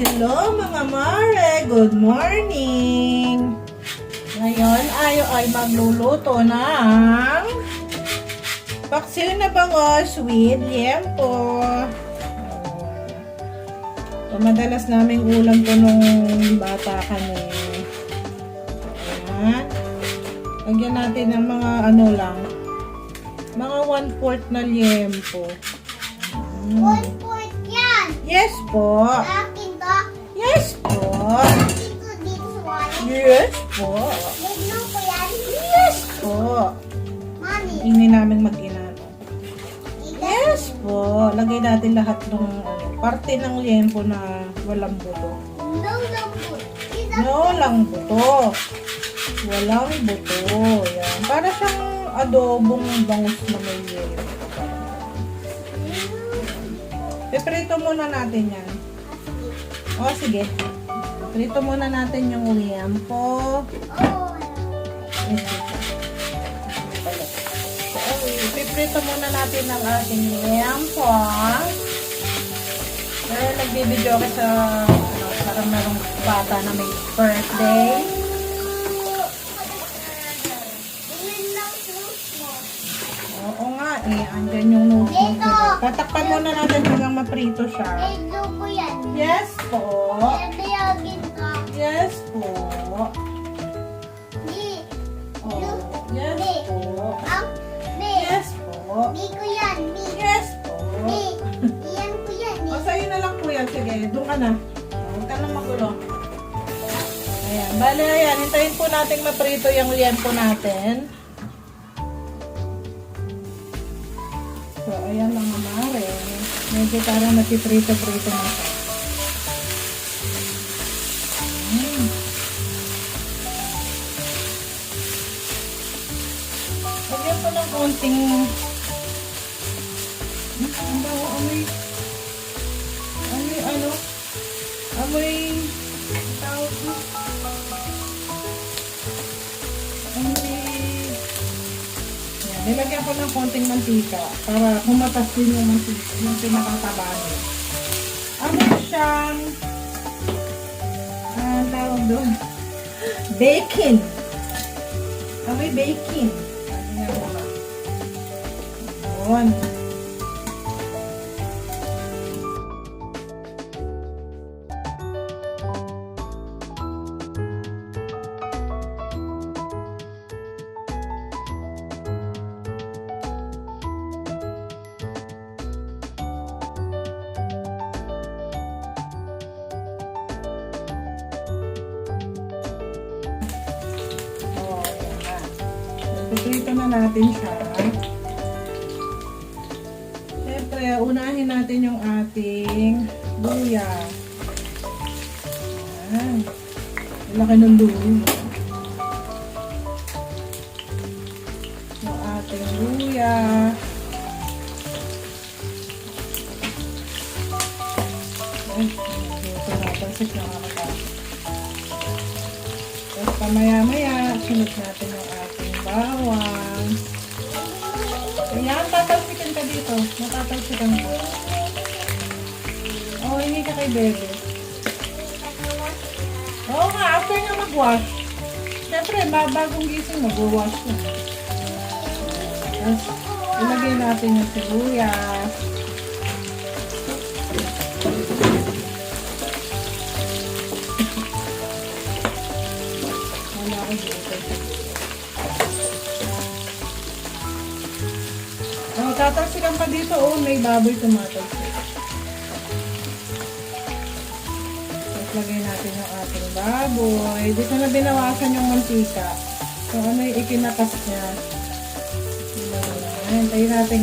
Hello mga mare! Good morning! Ngayon ay magluluto ng paksiw na bangos with liempo. So, madalas naming ulam to nung bata kami. Ayan. Lagyan natin ng mga ano lang. Mga 1/4 na liempo. 1/4 yan. Yes po. Akin to. Yes po. Dito, this one. Yes po. Bigno ko yan. Yes po. Mami. Hindi namin mag-ina. Ika. Yes po. Lagay natin lahat ng parte ng liempo na walang buto. No, no food. Ika. No lang buto. Walang buto. Yan. Para siyang adobong bangus na may liempo. Piprito muna natin yan. O, sige. Prito muna natin yung liempo. Oh. So, piprito muna natin ang ating liempo. Dahil nagbibideo ka sa, parang merong bata na may birthday. Ilan lang fruit mo. Oo nga andyan yung nose mo. Dito. Tatakpan muna natin hanggang maprito siya. Bigno ko yan. Yes po. Biyagin ka. Yes po. Di. Oh, yes po. Ang. Di. Yes po. Di ko yan. Di. Yes po. Di. Iyan ko yan. O, sa'yo na lang po yan. Sige, doon ka na. Huwag ka na magulo. Ayan. Bale, ayan. Hintayin po natin maprito yung liempo natin. So, ayan mga mare. Medyo parang napiprito-prito na siya. Lagyan po ng konting ang baho, amoy tawag mo, yan, nilagyan ko ng konting mantika para kumatas din yung mantika, yung pinakataba niya. Amoy siyang tawag doon, bacon. Amoy bacon. Ano nga ba? Yun. Piprito na natin siya. Siyempre, unahin natin yung ating luya. Ayan. Laki ng luya. Yung ating luya. Ay, ito napansit na kakataas. Tapos pamaya-maya, sunod natin yung ating bawang. Ayan, tatalsikan ka dito. Matatalsikan ka. Oo, hindi ka kay bebe. Oo nga, after nga mag-wash. Siyempre, bagong gising, mag-wash na. Tapos, ilagay natin yung sibuyas. Wala ko dito. Oh, tatalsikan pa dito. Oh, may baboy tumatalsik. Tapos lagay natin yung ating baboy. Dito na binawasan yung mantika. So, ano yung ikinakas niya. Ayan, tayo natin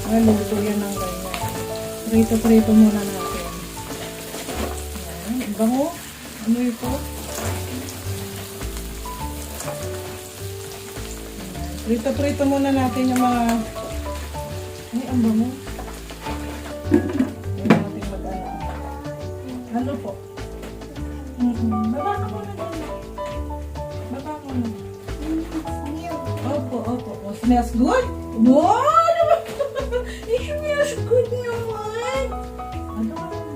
maluto yan ng ganyan. Prito-prito muna natin. Ayan, bango. Ano ito? Prito-prito muna natin yung mga... Ay, ang bango. Hindi natin mag-ano. Ano po? Baba ka muna doon. Baba muna. Opo, opo. Oh, smells good? Wow! It smells good naman. Ano ka naman?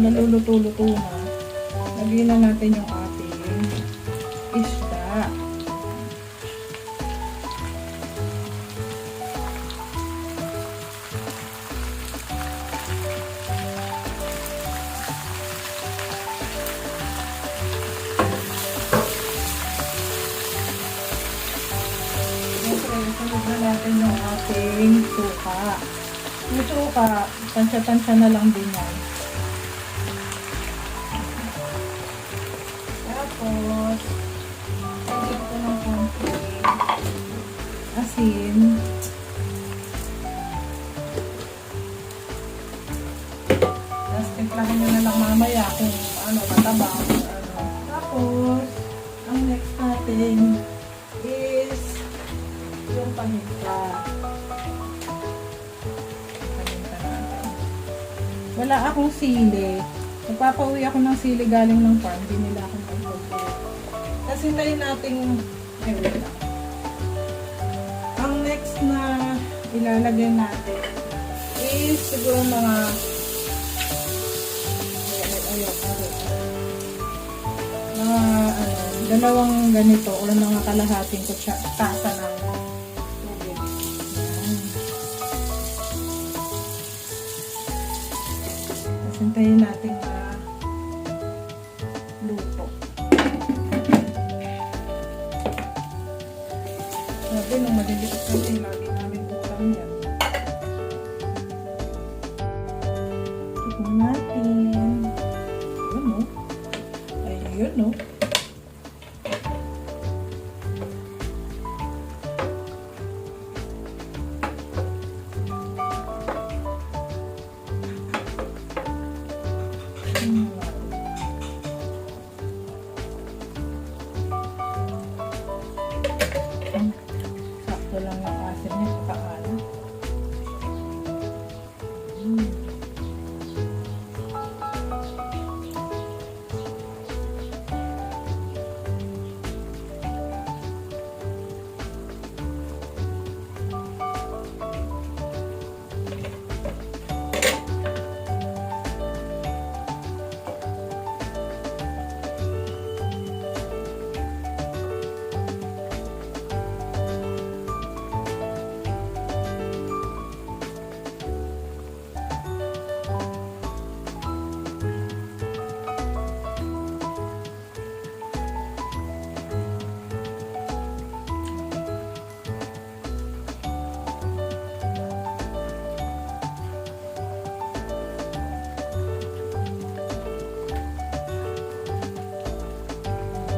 naluluto-luto na, lagyan na natin yung ating isda. Siyempre, sunod na natin yung ating suka. Yung suka, tansya-tansya na lang din yan. Tapos, lagyan ko ng konting asin. Tapos, timplahan nyo na lang mamaya kung ano, mataba o ano. Tapos, ang next natin is yung paminta. Paminta natin. Wala akong sili. Nagpapauwi ako ng sili galing ng farm. Hindi nila akong pagpapauwi. Kasi hintayin natin, ay wait lang. Ang next na ilalagay natin is siguro mga dalawang ganito o mga kalahating tasa ng tubig. Tapos hintayin natin na luto. Sabi nung maliliit kami, lagi namin ulam yan. Tignan natin. Ayun o. Ayun o. Sakto lang yung asin niya sa kaalan.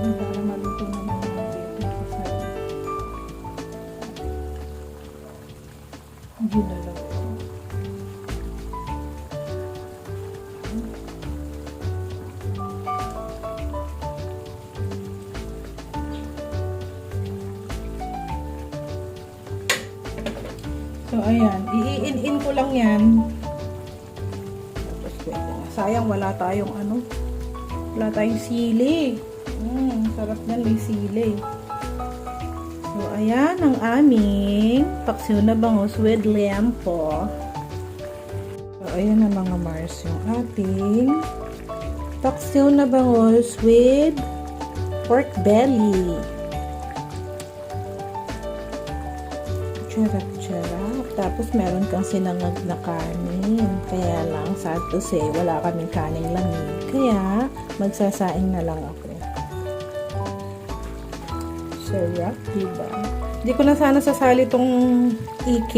Para maluto naman yung baby kasi ginalaw ko. So ayan, i-in ko lang yan. Tapos pwede na. Sayang wala tayong wala tayong sili. Sarap na may sili. So, ayan ang aming paksiw na bangus with liempo. So, ayan na mga Mars yung ating paksiw na bangus with pork belly. Charap-charap. Tapos, meron kang sinangag na kanin. Kaya lang, sad to say, wala kaming kaning lamig. Kaya, magsasaing na lang ako. Sarap, diba? Hindi ko na sana sasali tong EQ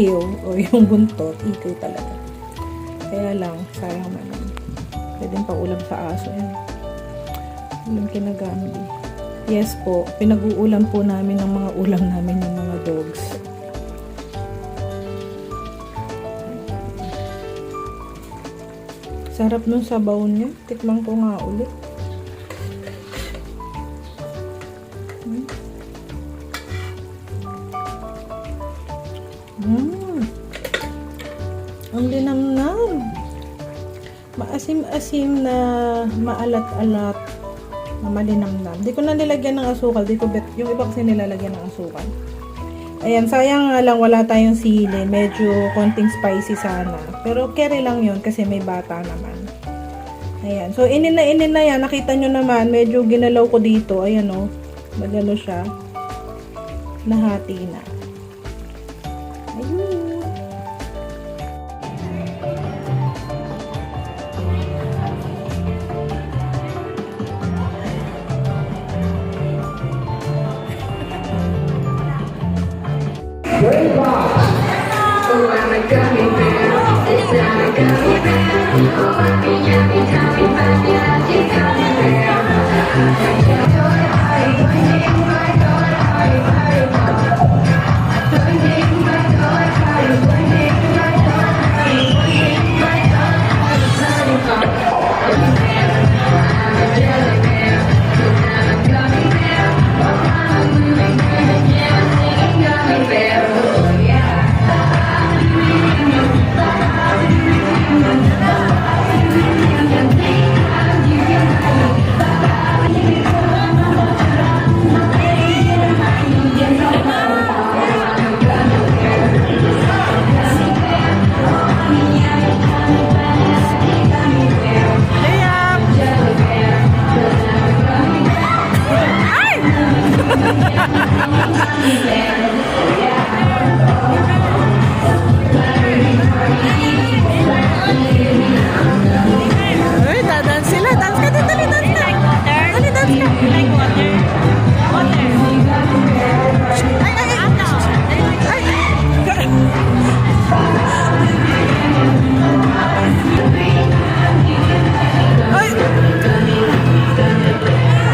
o yung buntot. EQ talaga. Kaya lang, sayang naman. Pwedeng paulam sa aso yan. Ulam kinagamit. Yes po, pinag-uulam po namin ng mga ulam namin ng mga dogs. Sarap nung sabaw niya. Tikman ko nga ulit. Ang linamnam. Maasim-asim na maalat-alat na malinamnam. Di ko na nilagyan ng asukal. Yung iba kasi nilalagyan ng asukal. Ayan, sayang nga lang wala tayong sili. Medyo konting spicy sana. Pero carry lang yun kasi may bata naman. Ayan. So, inin na yan. Nakita nyo naman, medyo ginalaw ko dito. Ayan o. Magano siya. Nahati na. Ayun. Ay, dadance sila. Dance ka din. Dali, dance ka. Dali, dance ka. Ay!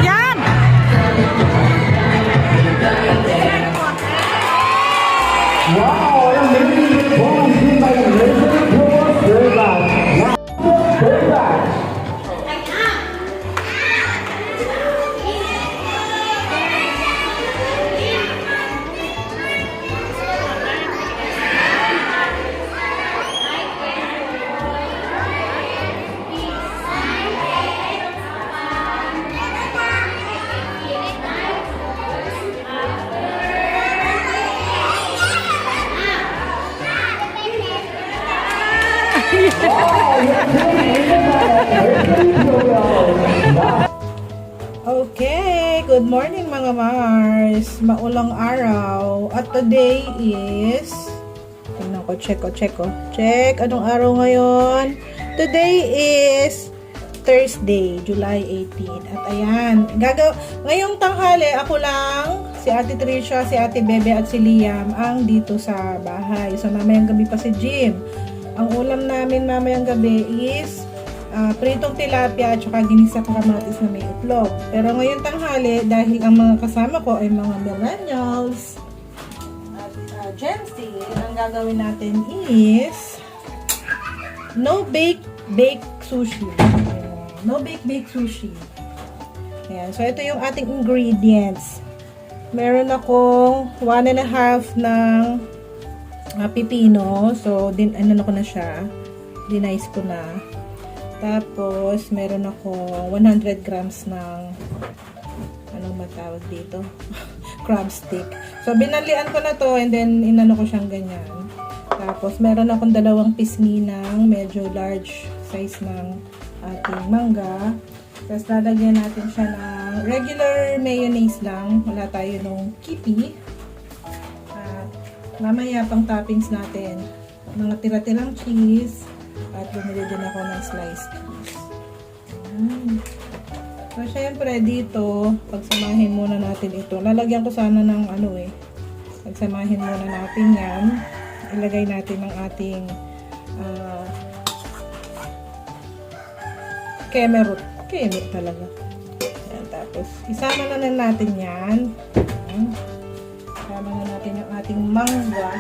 Yan! Wow, amazing performance given by the Elizabeth Rose. Very bad. Wow, very bad. Okay, good morning mga Mars. Maulang araw. At today is, tingnan ko, check. Check, anong araw ngayon? Today is Thursday, July 18. At ayan, ngayong tanghali, ako lang, si Ate Tricia, si Ate Bebe at si Liam ang dito sa bahay. So mamayang gabi pa si Jim. Ang ulam namin mamayang gabi is pritong tilapia at saka ginisang kamatis na may itlog. Pero ngayon tanghali, dahil ang mga kasama ko ay mga millennials at Gen Z, ang gagawin natin is no bake sushi. No bake sushi. Ayan. So ito yung ating ingredients. Meron akong 1.5 ng pipino. So ano ko na siya. Dinice ko na. Tapos, meron ako 100 grams ng anong matawag dito? Crab stick. So, binalian ko na to and then inano ko siyang ganyan. Tapos, meron akong 2 pisngi ng medyo large size ng ating mangga. Tapos, lalagyan natin siya ng regular mayonnaise lang. Wala tayo nung kipi. At mamaya pang toppings natin. Mga tira-tirang cheese. At bumili din ako ng sliced cheese. So, syempre dito, pagsamahin muna natin ito. Lalagyan ko sana ng pagsamahin muna natin yan. Ilagay natin ang ating kemerut. Kemit talaga. Ayan, tapos, isama na natin yan. Ayan. Isama na natin ang ating mangga.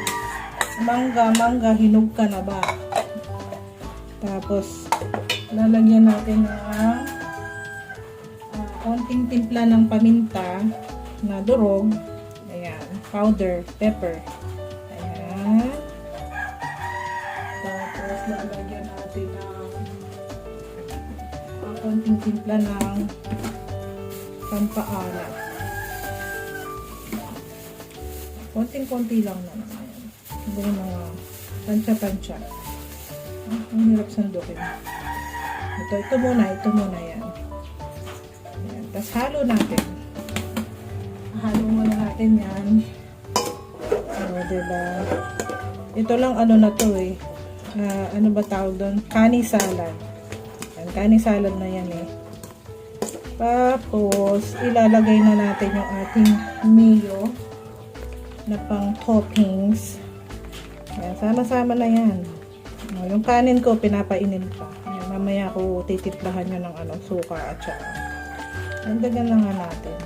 Mangga, hinog ka na ba? Tapos, lalagyan natin ng konting timpla ng paminta na durog. Ayan. Powder, pepper. Ayan. Tapos, lalagyan natin ng konting timpla ng pampaalat. Konting-konti lang naman. Hindi mga tansya-tansya. Ang hirap sandukin. Ito muna yan. Ayan. Tapos halo natin. Halo muna natin yan. Diba? Ito lang ano na to eh. Ano ba tawag doon? Kani salad. Yan, kani salad na yan eh. Tapos, ilalagay na natin yung ating mayo na pang toppings. Yan, sama-sama na yan. Yung kanin ko, pinapainin pa. Yan, mamaya ko titimplahan nyo ng suka at saka. Nandagan na nga natin.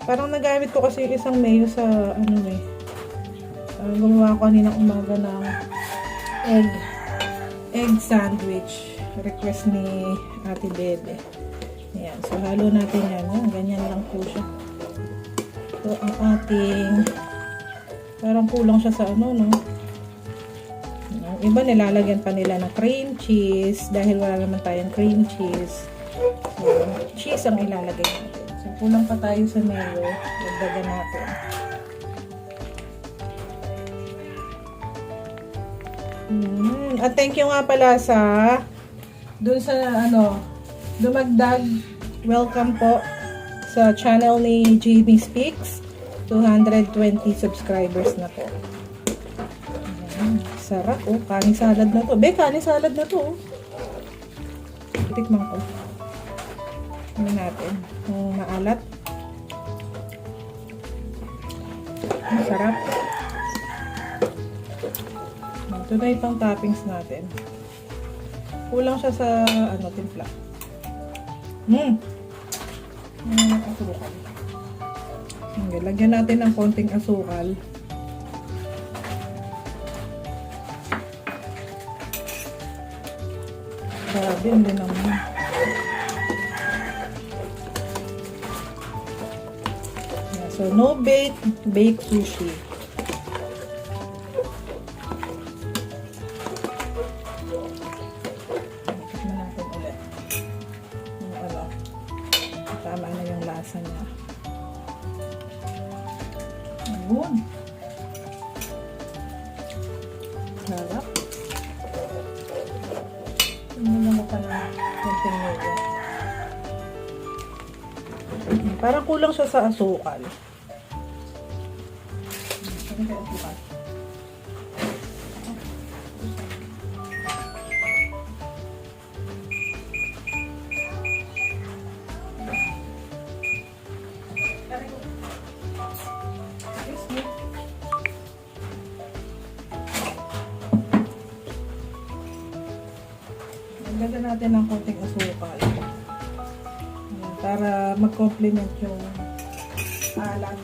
Parang nagamit ko kasi isang mayo sa gumawa ko kaninang umaga ng egg sandwich. Request ni Ate Bebe. Ayan. So, halo natin yan. Ganyan lang po siya. So, ang ating parang kulang siya sa no? Yung iba nilalagyan pa nila ng cream cheese dahil wala naman tayong cream cheese. So, cheese ang ilalagay natin. So, kulang pa tayo sa mayo. Dagdagan natin. At thank you nga pala sa dun sa dumagdag. Welcome po sa channel ni JB Speaks. 220 subscribers na po. Ayan, sarap oh. Kani salad na to. Kani salad na to. Tikman ko. Ano natin? Yung maalat. Ang sarap. Ito na yung pang toppings natin. Kulang siya sa timpla. Asukal. Okay, lagyan natin ng konting asukal. Grabe, hindi naman. So, no bake sushi. Tama na yung lasa niya. Ayun. Sarap. Tingnan mo pa na konting medyo. Parang kulang siya sa asukal. Ano kaya asukal? Lagyan natin ng konting asukal. Ayan, para mag-complement yung alat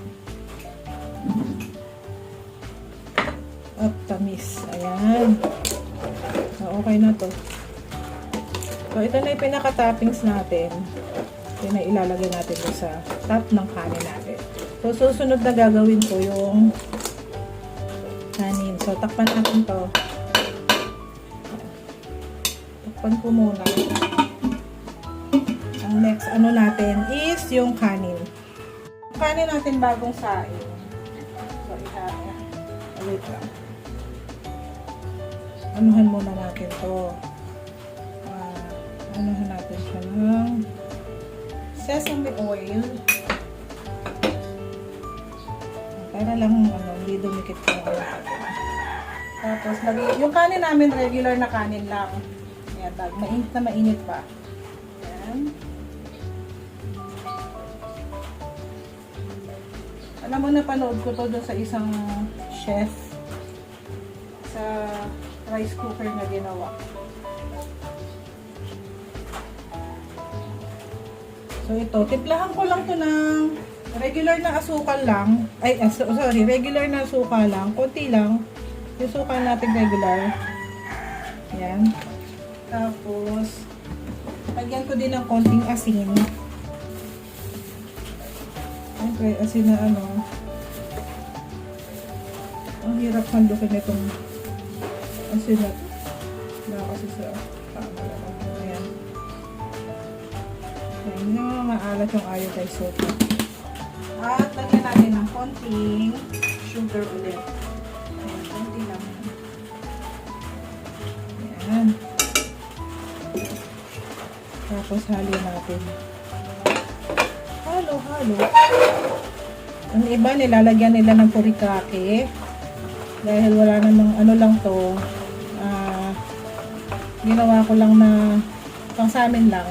at tamis. Ayan. So, okay na to. So, ito na yung pinaka-toppings natin. Ito na ilalagay natin sa top ng kanin natin. So, susunod na gagawin ko yung kanin. So, takpan natin to. Takpan ko muna. Ang next natin is yung kanin. Yung kanin natin bagong saing. So, wait lang. Anuhan muna natin to. Anuhan natin siya ng sesame oil. Para lang hindi dumikit yung natin. Tapos, yung kanin namin, regular na kanin lang. Ayan, mainit na mainit pa. Ayan. Alam mo, napanood ko to doon sa isang chef sa rice cooker na ginawa. So, ito, timplahan ko lang to ng regular na asukal lang. Ay, sorry, regular na suka lang. Konti lang. Yung suka natin regular. Ayan. Tapos, lagyan ko din ng konting asin. Okay, asin na ang hirap handukin itong asin na wala kasi sa camera. Ayan. Ayan, hindi naman maalat yung iodized salt. At lagyan natin ng konting sugar ulit. Ayan, konti lang. Ayan. Tapos halo natin. Halo. Ang iba nilalagyan nila ng furikake. Dahil wala namang ano lang to. Ginawa ko lang na pang sa amin lang.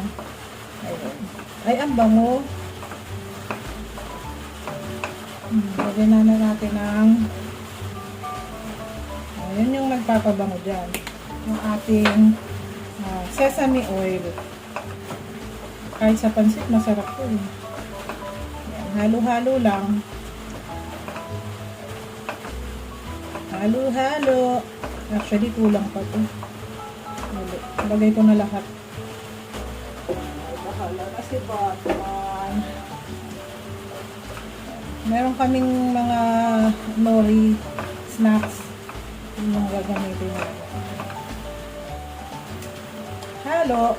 Ayun. Ay, ang bango. Lagyan na natin ng yun yung nagpapabango dyan. Yung ating sesame oil. Kahit sa pansit, masarap po. Yan, halo-halo lang. Halo-halo. Actually, kulang pa to. Lagay ko na lahat. Ay, bahala na si Batman. Meron kaming mga nori snacks. Yun yung gagamitin natin. Halo.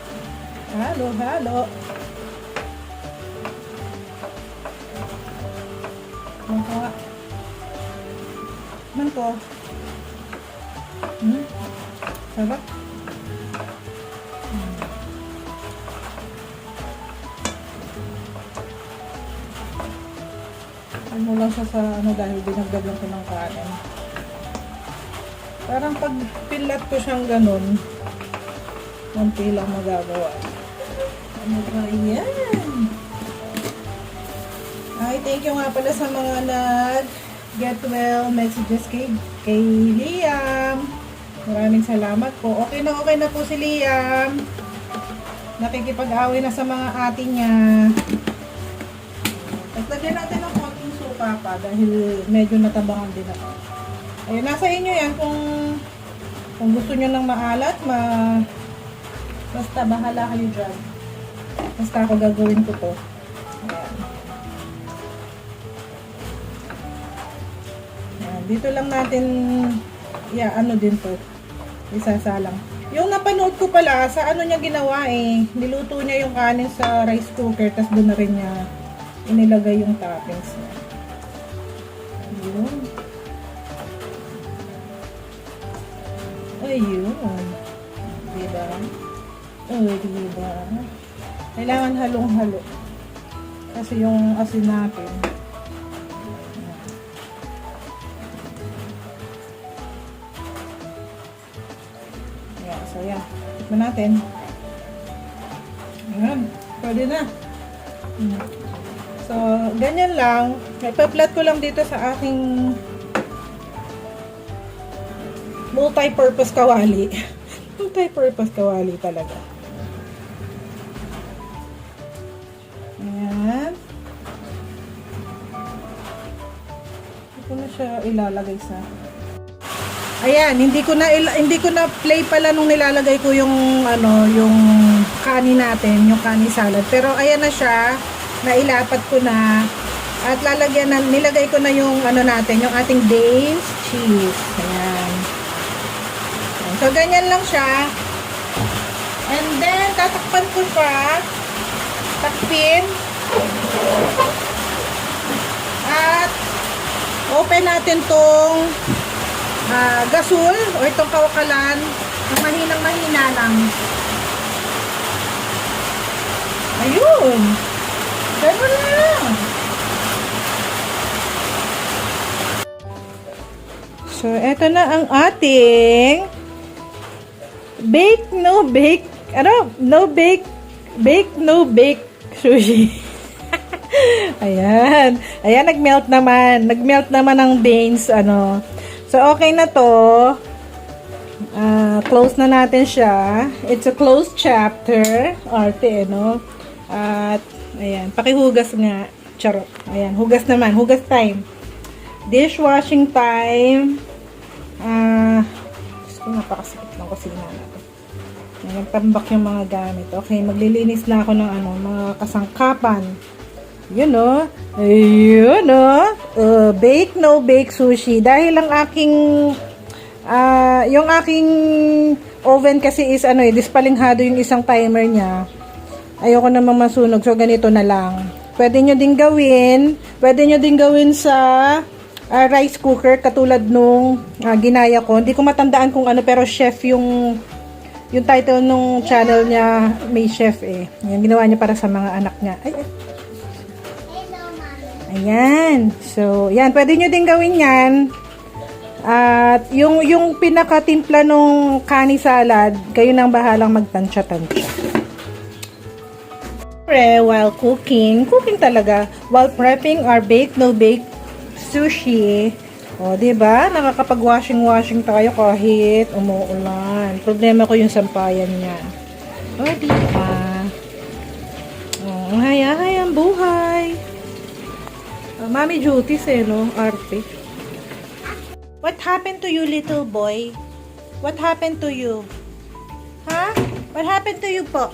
Man ko. Sarap. Ano lang siya sa dahil dinagdag lang ko ng kanin. Parang pag pilat ko siyang ganun, konti lang magagawa. Ano ba yan? Ay, thank you nga pala sa mga get well messages kay Liam. Maraming salamat po. Okay na po si Liam. Nakikipag-away na sa mga ate niya. At lagyan natin ng konting suka pa dahil medyo natabangan din ako. Ayun, nasa inyo yan kung gusto nyo ng maalat, basta bahala kayo dyan. Basta ako gagawin ko to. Ayan. Ayan, dito lang natin ano din to. Isasalang. Yung napanood ko pala, sa ano niya ginawa niluto niya yung kanin sa rice cooker, tas doon na rin niya inilagay yung toppings niya. Ayun. Ayun. Diba? Diba? Kailangan halong-halo. Kasi yung asin natin. Ayan. So, yan. Tikman natin. Ayan. Pwede na. So, ganyan lang. Ipa-flat ko lang dito sa aking multi-purpose kawali. Multi-purpose kawali talaga. Ayan. Hindi ko na siya ilalagay sa... Ayan, hindi ko na play pala nung nilalagay ko yung yung kanin natin, yung kanin salad. Pero ayan na siya, nailapat ko na. At nilagay ko na yung natin, yung ating Dave's cheese. Ayan. So, ganyan lang siya. And then, tatakpan ko siya. Takpin. At, open natin tong gasol o itong kawakalan ng mahinang-mahina lang. Ayun. Ganun lang. So, eto na ang ating no bake sushi. Ayan. Ayan, nag-melt naman ang beans, So, okay na to. Close na natin siya. It's a closed chapter. Arte, At, ayan, pakihugas nga. Charot. Ayan, hugas naman. Hugas time. Dishwashing time. Napakasikip ng kusina natin. Ayan, tambak yung mga gamit. Okay, maglilinis na ako ng mga kasangkapan. Yun Ayun bake no bake sushi. Dahil ang aking yung aking oven kasi is dispalinghado yung isang timer niya. Ayoko namang masunog. So ganito na lang. Pwede nyo din gawin sa rice cooker katulad nung ginaya ko. Hindi ko matandaan kung pero chef yung Yung title nung channel niya, may chef eh. Yan, ginawa niya para sa mga anak niya. Ay, ay. Hello, Mami. Ayan. So, yan. Pwede nyo din gawin yan. At yung pinakatimpla nung kani salad, kayo nang bahalang magtansya-tansya. While cooking talaga, while prepping our bake-no-bake sushi, o, diba? Nakakapag-washing tayo kahit umuulan. Problema ko yung sampayan niya. O, diba? O, ang buhay. Mami duties eh, no? Arte. What happened to you, little boy? What happened to you? Ha? What happened to you po?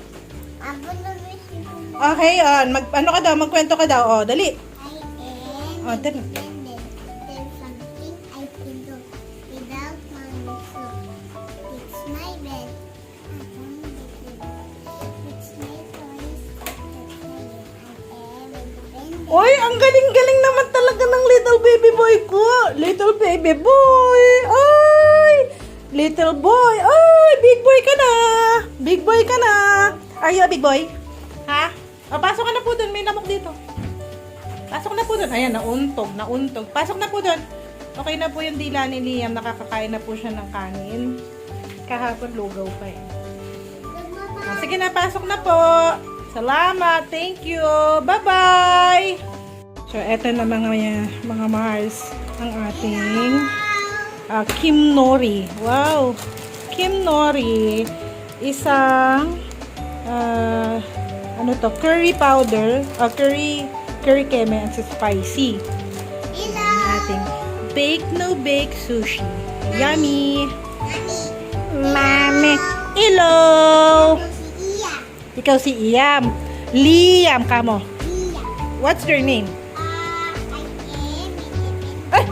I'm gonna miss you. Okay, ano ka daw? Magkwento ka daw. O, dali. I am Oh, dali. independent. There's something I can do without Mommy soup. It's my bed. It's my toys. I am independent. Oy, ang galing-galing naman talaga ng little baby boy ko. Little baby boy. Ay! Little boy. Ay, big boy ka na. Big boy ka na. Are you a big boy? Ha? O, pasok ka na po dun. May lamok dito. Pasok na po dun. Ayan, nauntog. Pasok na po dun. Okay na po yung dila ni Liam. Nakakakain na po siya ng kanin. Kahapon lugaw pa eh. O, sige na, pasok na po. Salamat. Thank you. Bye-bye. So, eto na mga Mars ang ating Kim Nori. Wow! Kim Nori. Isang ano to? Curry powder. Curry keme and spicy. Hello. Ating bake no bake sushi. Yummy! Mommy. Mami! Hello! Si Iya. Ikaw si Iam. Liam ka mo. Iya. What's your name? I am independent. Ay!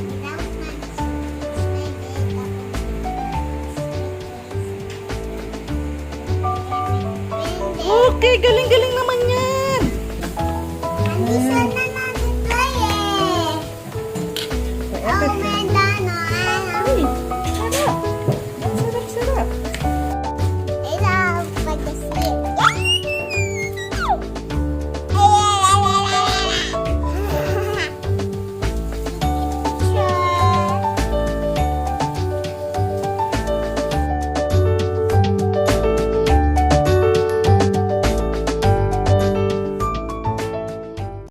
Without Mommy soup. It's my bed. Okay, galing-galing naman